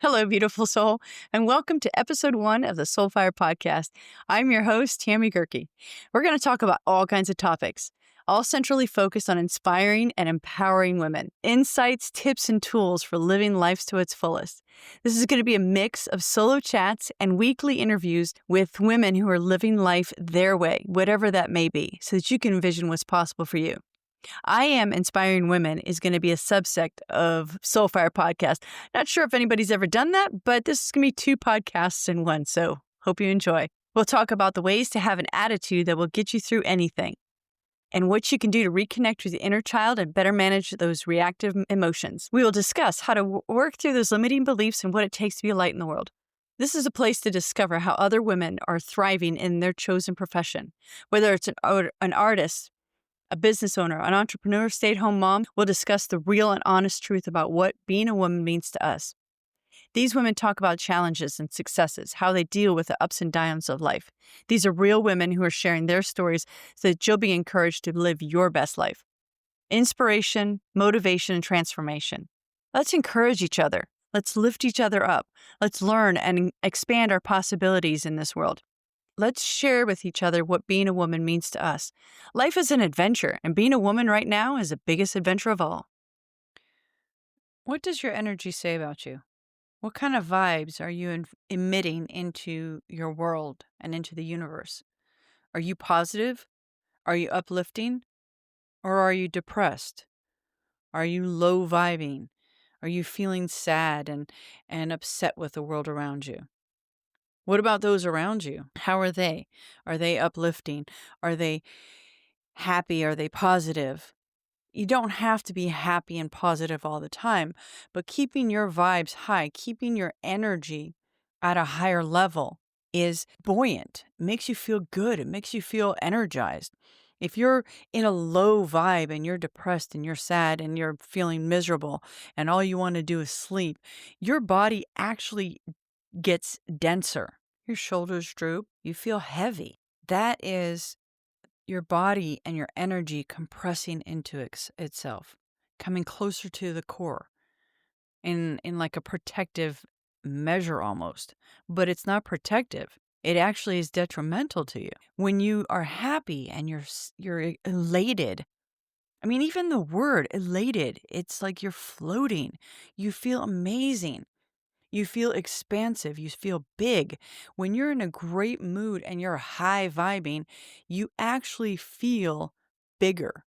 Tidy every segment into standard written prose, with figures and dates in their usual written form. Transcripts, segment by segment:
Hello, beautiful soul, and welcome to episode 1 of the SoulFire podcast. I'm your host, Tammy Goerke. We're going to talk about all kinds of topics, all centrally focused on inspiring and empowering women, insights, tips, and tools for living life to its fullest. This is going to be a mix of solo chats and weekly interviews with women who are living life their way, whatever that may be, so that you can envision what's possible for you. I Am Inspiring Women is going to be a subsect of SoulFire podcast. Not sure if anybody's ever done that, but this is going to be 2 podcasts in one, so hope you enjoy. We'll talk about the ways to have an attitude that will get you through anything and what you can do to reconnect with your inner child and better manage those reactive emotions. We will discuss how to work through those limiting beliefs and what it takes to be a light in the world. This is a place to discover how other women are thriving in their chosen profession, whether it's an artist, a business owner, an entrepreneur, stay-at-home mom. We'll discuss the real and honest truth about what being a woman means to us. These women talk about challenges and successes, how they deal with the ups and downs of life. These are real women who are sharing their stories so that you'll be encouraged to live your best life. Inspiration, motivation, and transformation. Let's encourage each other. Let's lift each other up. Let's learn and expand our possibilities in this world. Let's share with each other what being a woman means to us. Life is an adventure, and being a woman right now is the biggest adventure of all. What does your energy say about you? What kind of vibes are you emitting into your world and into the universe? Are you positive? Are you uplifting? Or are you depressed? Are you low vibing? Are you feeling sad and upset with the world around you? What about those around you? How are they? Are they uplifting? Are they happy? Are they positive? You don't have to be happy and positive all the time, but keeping your vibes high, keeping your energy at a higher level is buoyant. It makes you feel good. It makes you feel energized. If you're in a low vibe and you're depressed and you're sad and you're feeling miserable and all you want to do is sleep, your body actually gets denser. Your shoulders droop. You feel heavy. That is your body and your energy compressing into itself, coming closer to the core in like a protective measure almost. But it's not protective. It actually is detrimental to you. When you are happy and you're elated, I mean, even the word elated, it's like you're floating. You feel amazing. You feel expansive. You feel big. When you're in a great mood and you're high vibing, you actually feel bigger.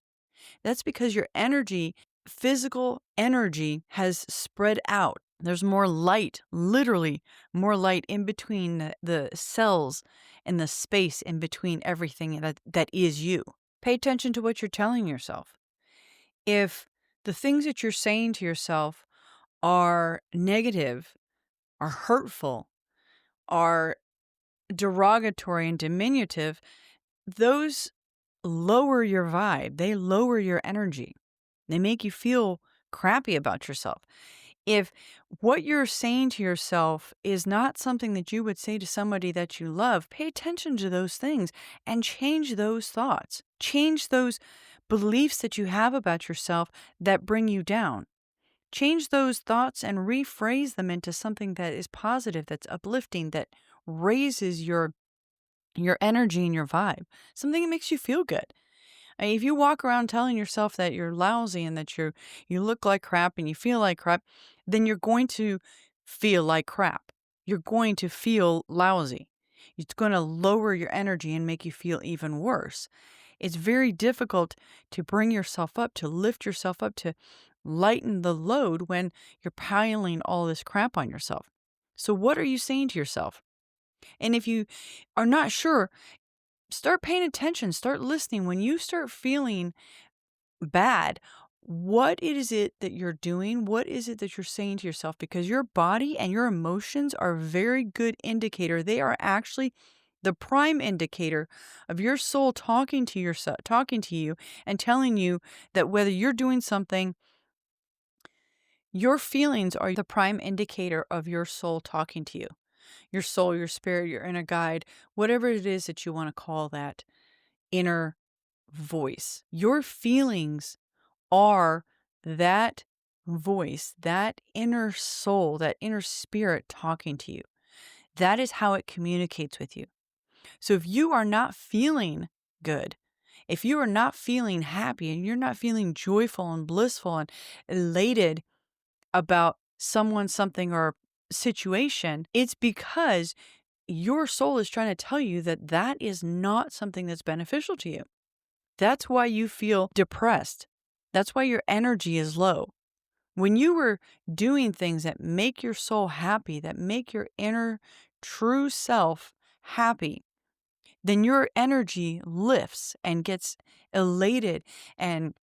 That's because your energy, physical energy, has spread out. There's more light, literally more light in between the cells and the space in between everything that is you. Pay attention to what you're telling yourself. If the things that you're saying to yourself are negative, are hurtful, are derogatory and diminutive, those lower your vibe. They lower your energy. They make you feel crappy about yourself. If what you're saying to yourself is not something that you would say to somebody that you love, pay attention to those things and change those thoughts. Change those beliefs that you have about yourself that bring you down. Change those thoughts and rephrase them into something that is positive, that's uplifting, that raises your energy and your vibe, something that makes you feel good. If you walk around telling yourself that you're lousy and that you look like crap and you feel like crap, then you're going to feel like crap. You're going to feel lousy. It's going to lower your energy and make you feel even worse. It's very difficult to bring yourself up, to lift yourself up, to lighten the load when you're piling all this crap on yourself. So what are you saying to yourself? And if you are not sure, start paying attention, start listening. When you start feeling bad, what is it that you're doing? What is it that you're saying to yourself? Because your body and your emotions are a very good indicator. They are actually the prime indicator of your soul talking to yourself, talking to you and telling you that whether you're doing something, your feelings are the prime indicator of your soul talking to you. Your soul, your spirit, your inner guide, whatever it is that you want to call that inner voice. Your feelings are that voice, that inner soul, that inner spirit talking to you. That is how it communicates with you. So if you are not feeling good, if you are not feeling happy and you're not feeling joyful and blissful and elated about someone, something, or situation, it's because your soul is trying to tell you that that is not something that's beneficial to you. That's why you feel depressed. That's why your energy is low. When you were doing things that make your soul happy, that make your inner true self happy, then your energy lifts and gets elated, and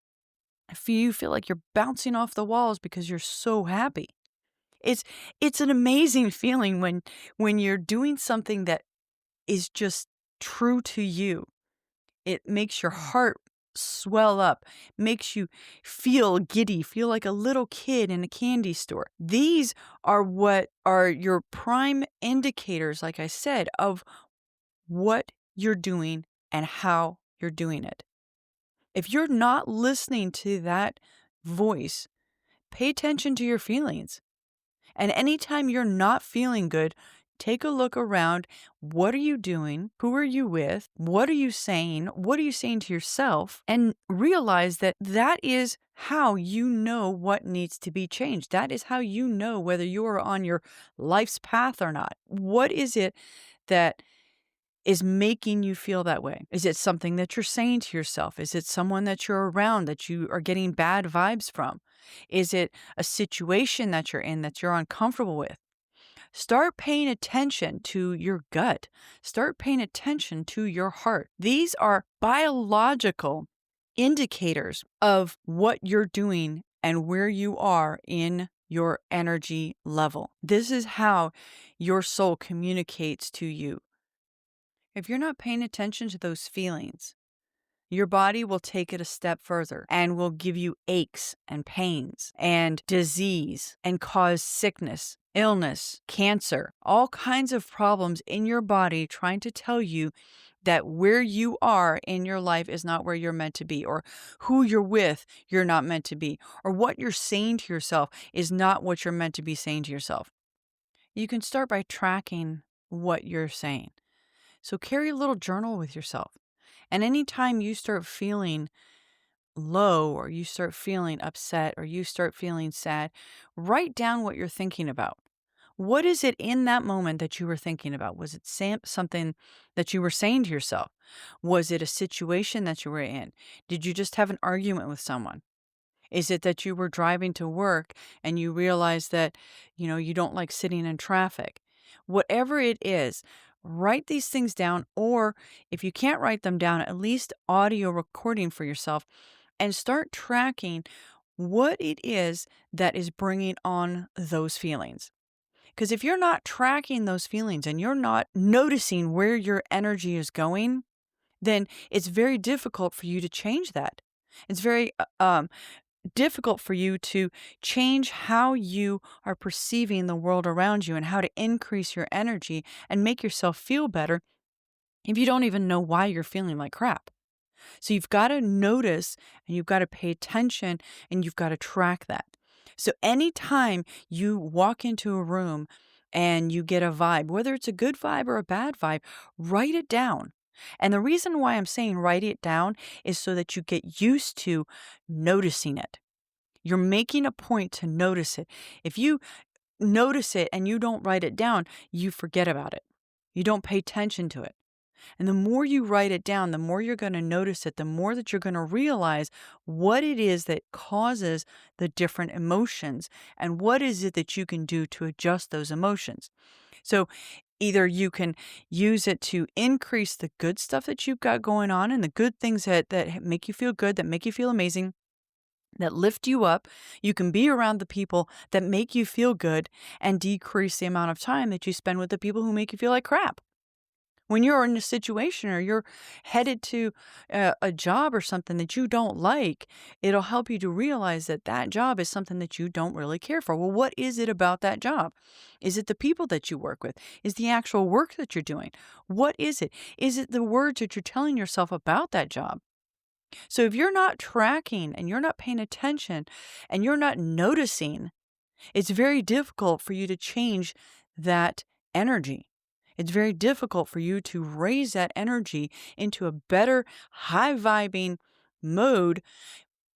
you feel like you're bouncing off the walls because you're so happy. It's it's an amazing feeling when you're doing something that is just true to you. It makes your heart swell up, makes you feel giddy, feel like a little kid in a candy store. These are what are your prime indicators, like I said, of what you're doing and how you're doing it. If you're not listening to that voice, pay attention to your feelings. And anytime you're not feeling good, take a look around. What are you doing? Who are you with? What are you saying? What are you saying to yourself? And realize that that is how you know what needs to be changed. That is how you know whether you are on your life's path or not. What is it that is making you feel that way? Is it something that you're saying to yourself? Is it someone that you're around that you are getting bad vibes from? Is it a situation that you're in that you're uncomfortable with? Start paying attention to your gut. Start paying attention to your heart. These are biological indicators of what you're doing and where you are in your energy level. This is how your soul communicates to you. If you're not paying attention to those feelings, your body will take it a step further and will give you aches and pains and disease and cause sickness, illness, cancer, all kinds of problems in your body, trying to tell you that where you are in your life is not where you're meant to be, or who you're with, you're not meant to be, or what you're saying to yourself is not what you're meant to be saying to yourself. You can start by tracking what you're saying. So carry a little journal with yourself. And anytime you start feeling low, or you start feeling upset, or you start feeling sad, write down what you're thinking about. What is it in that moment that you were thinking about? Was it something that you were saying to yourself? Was it a situation that you were in? Did you just have an argument with someone? Is it that you were driving to work and you realized that, you don't like sitting in traffic? Whatever it is, write these things down, or if you can't write them down, at least audio recording for yourself, and start tracking what it is that is bringing on those feelings. Because if you're not tracking those feelings and you're not noticing where your energy is going, then it's very difficult for you to change that. It's very difficult for you to change how you are perceiving the world around you and how to increase your energy and make yourself feel better if you don't even know why you're feeling like crap. So you've got to notice, and you've got to pay attention, and you've got to track that. So anytime you walk into a room and you get a vibe, whether it's a good vibe or a bad vibe, write it down. And the reason why I'm saying write it down is so that you get used to noticing it. You're making a point to notice it. If you notice it and you don't write it down, you forget about it. You don't pay attention to it. And the more you write it down, the more you're going to notice it, the more that you're going to realize what it is that causes the different emotions and what is it that you can do to adjust those emotions. So either you can use it to increase the good stuff that you've got going on and the good things that make you feel good, that make you feel amazing, that lift you up. You can be around the people that make you feel good and decrease the amount of time that you spend with the people who make you feel like crap. When you're in a situation or you're headed to a job or something that you don't like, it'll help you to realize that that job is something that you don't really care for. Well, what is it about that job? Is it the people that you work with? Is the actual work that you're doing? What is it? Is it the words that you're telling yourself about that job? So if you're not tracking and you're not paying attention and you're not noticing, it's very difficult for you to change that energy. It's very difficult for you to raise that energy into a better, high vibing mode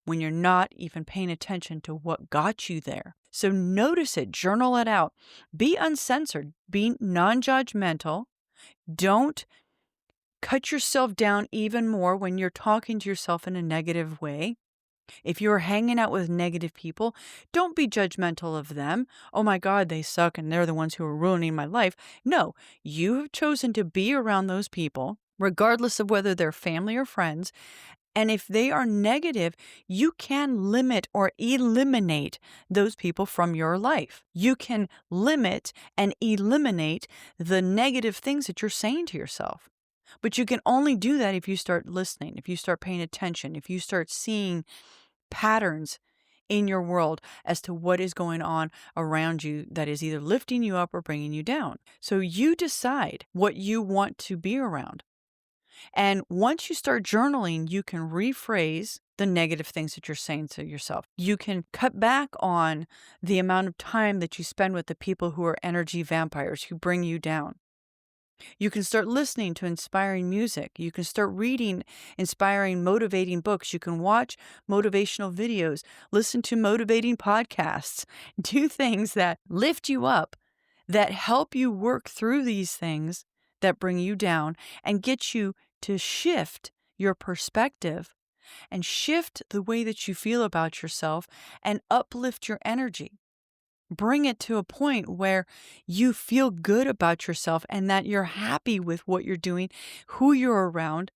when you're not even paying attention to what got you there. So notice it, journal it out, be uncensored, be non judgmental. Don't cut yourself down even more when you're talking to yourself in a negative way. If you're hanging out with negative people, don't be judgmental of them. Oh my God, they suck and they're the ones who are ruining my life. No, you have chosen to be around those people, regardless of whether they're family or friends. And if they are negative, you can limit or eliminate those people from your life. You can limit and eliminate the negative things that you're saying to yourself. But you can only do that if you start listening, if you start paying attention, if you start seeing patterns in your world as to what is going on around you that is either lifting you up or bringing you down. So you decide what you want to be around. And once you start journaling, you can rephrase the negative things that you're saying to yourself. You can cut back on the amount of time that you spend with the people who are energy vampires, who bring you down. You can start listening to inspiring music. You can start reading inspiring, motivating books. You can watch motivational videos, listen to motivating podcasts, do things that lift you up, that help you work through these things that bring you down and get you to shift your perspective and shift the way that you feel about yourself and uplift your energy. Bring it to a point where you feel good about yourself and that you're happy with what you're doing, who you're around,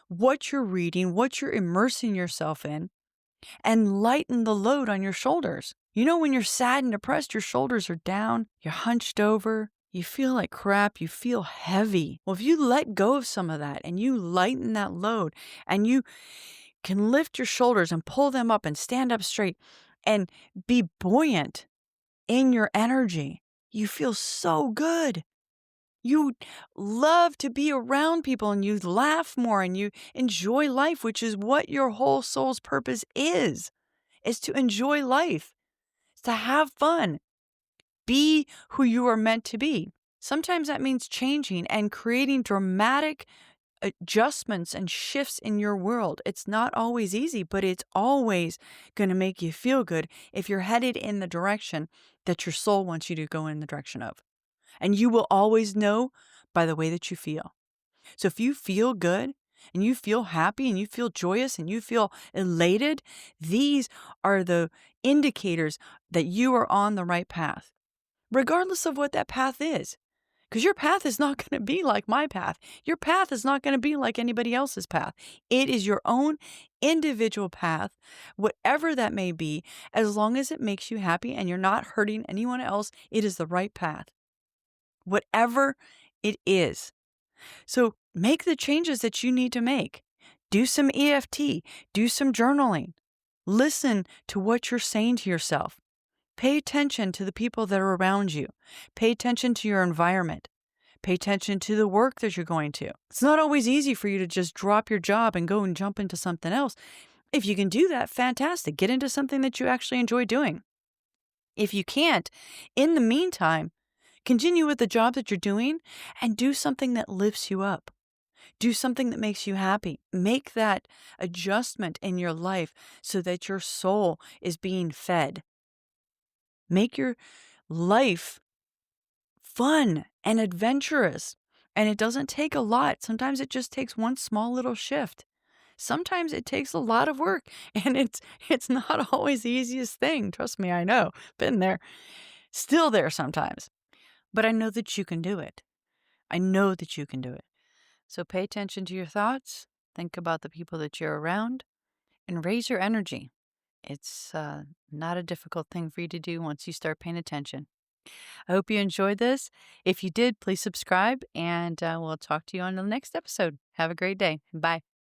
what you're reading, what you're immersing yourself in, and lighten the load on your shoulders. You know, when you're sad and depressed, your shoulders are down, you're hunched over, you feel like crap, you feel heavy. Well, if you let go of some of that and you lighten that load and you can lift your shoulders and pull them up and stand up straight and be buoyant in your energy, you feel so good. You love to be around people and you laugh more and you enjoy life, which is what your whole soul's purpose is to enjoy life, it's to have fun, be who you are meant to be. Sometimes that means changing and creating dramatic adjustments and shifts in your world. It's not always easy, but it's always going to make you feel good if you're headed in the direction that your soul wants you to go in the direction of. And you will always know by the way that you feel. So if you feel good and you feel happy and you feel joyous and you feel elated, these are the indicators that you are on the right path, regardless of what that path is. Because your path is not going to be like my path. Your path is not going to be like anybody else's path. It is your own individual path, whatever that may be, as long as it makes you happy and you're not hurting anyone else, it is the right path. Whatever it is. So make the changes that you need to make. Do some EFT, do some journaling. Listen to what you're saying to yourself. Pay attention to the people that are around you. Pay attention to your environment. Pay attention to the work that you're going to. It's not always easy for you to just drop your job and go and jump into something else. If you can do that, fantastic. Get into something that you actually enjoy doing. If you can't, in the meantime, continue with the job that you're doing and do something that lifts you up. Do something that makes you happy. Make that adjustment in your life so that your soul is being fed. Make your life fun and adventurous. And it doesn't take a lot. Sometimes it just takes one small little shift. Sometimes it takes a lot of work, and it's not always the easiest thing. Trust me, I know. Been there. Still there sometimes. But I know that you can do it. I know that you can do it. So pay attention to your thoughts. Think about the people that you're around and raise your energy. It's not a difficult thing for you to do once you start paying attention. I hope you enjoyed this. If you did, please subscribe, and we'll talk to you on the next episode. Have a great day. Bye.